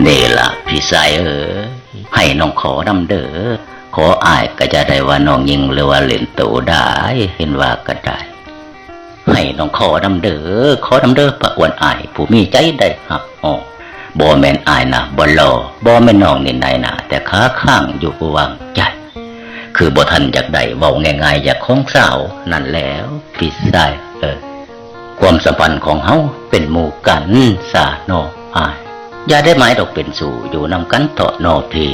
นี่ล่ะพี่ชายให้น้องขอนำเด้อขออายก็จะได้ว่าน้องยิงหรือว่าเล่นโตได้เห็นว่าก็ได้ให้น้องขอนำเด้อปะอวนอายผู้มีใจได้หักบ่แม่นอายนะบ่หล่อบ่แม่นน้องนี่ไหนนะแต่ค้าข้างอยู่ผู้วางใจคือบ่ทันอยากได้เว้าง่ายๆอยากของสาวนั่นแล้วพี่ชายความสัมพันธ์ของเฮาเป็นหมู่กันซะน้ออายอย่าได้หมายดอกเป็นสู่อยู่นำกันเถาะน้อพี่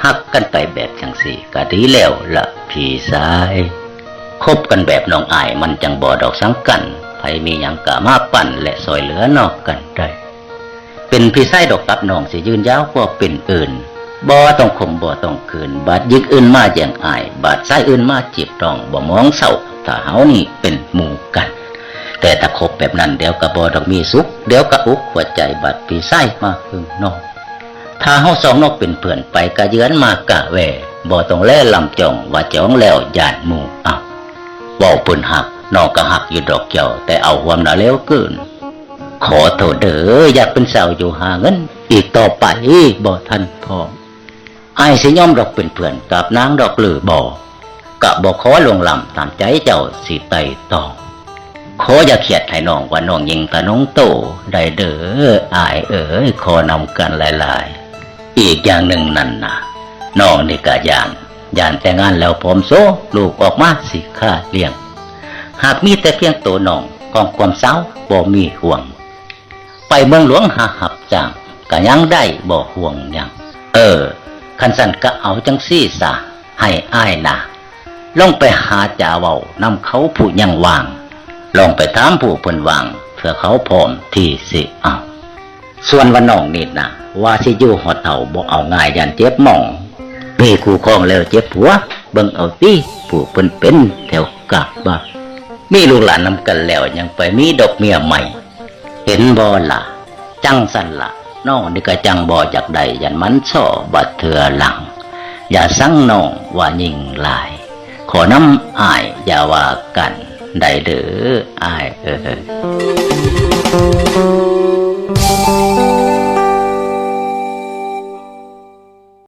ฮักกันไปแบบจังสี่ก็ดีแล้วล่ะพี่ชายคบกันแบบน้องอายมันจังบ่ดอกสังกันไผมีหยังก็มาปั่นและซอยเหลือนอกกันได้เป็นพี่ชายดอกกับน้องสิยืนยาวกว่าเป็นอื่นบ่ต้องข่มบ่ต้องคืนบาดยิกอื่นมาแย่งอายบาดชายอื่นมาจีบต้องบ่มองเศร้าถ้าเฮานี่เป็นหมู่กันแต่ถ้าคบแบบนั้นเดี๋ยวก็บ่ดอกมีสุขเดี๋ยวก็อุกหัวใจบาดพี่ชายมาหึงน้องถ้าเฮาสองนกเป็นเพื่อนไปกะเยือนมากะแวบ่ต้องแลลำจ่องว่าจ้องแล้วย่านหมู่เว้าเพิ่นหักน้องก็หักอยู่ดอกเจ้าแต่เอาความน่ะแล้วเกินขอโทษเด้ออยากเป็นสาวอยู่หาเงินอีกต่อไปบ่ทันพร้อมอ้ายสิยอมดอกเป็นเพื่อนกับนางดอกหรือบ่กะบ่ขอลงลำตามใจเจ้าสิไต่ตองขออย่าเขียดให้น้องว่าน้องยิงตะน้องโตได้เด้ออายขอนำกันหลายๆอีกอย่างหนึ่งนั่นนะน้องนี่ก็ย่านแต่งงานแล้วพร้อมโซลูกออกมาสิค่าเลี้ยงหากมีแต่เพียงโตน้องกองความเศร้าบ่มีห่วงไปเมืองหลวงหาหับจ้างก็ยังได้บ่ห่วงหยังคันสั่นก็เอาจังซี่ซะให้อ้ายนะลองไปหาจ่าเว้านำเขาผู้ยังวางลองไปถามผู้เพิ่นวางเพื่อเขาพร้อมที่สิเอาส่วนว่าน้องนี่นะว่าสิอยู่หอดเฒ่าบ่เอาง่ายยันเจ็บหม่องมีคู่ครองแล้วเจ็บผัวเบิ่งเอาติผู้เพิ่นเป็นแถวกะบ่มีลูกหลานนำกันแล้วยังไปมีดอกเมียใหม่เห็นบ่ล่ะจังสั่นล่ะน้องนี่ก็จังบ่อยากได้ยันมันช่อบัดเถื่อหลังอย่าสั่งน้องว่ายิ่งหลายขอน้ำอ้ายอย่าว่ากันได้เด้ออ้าย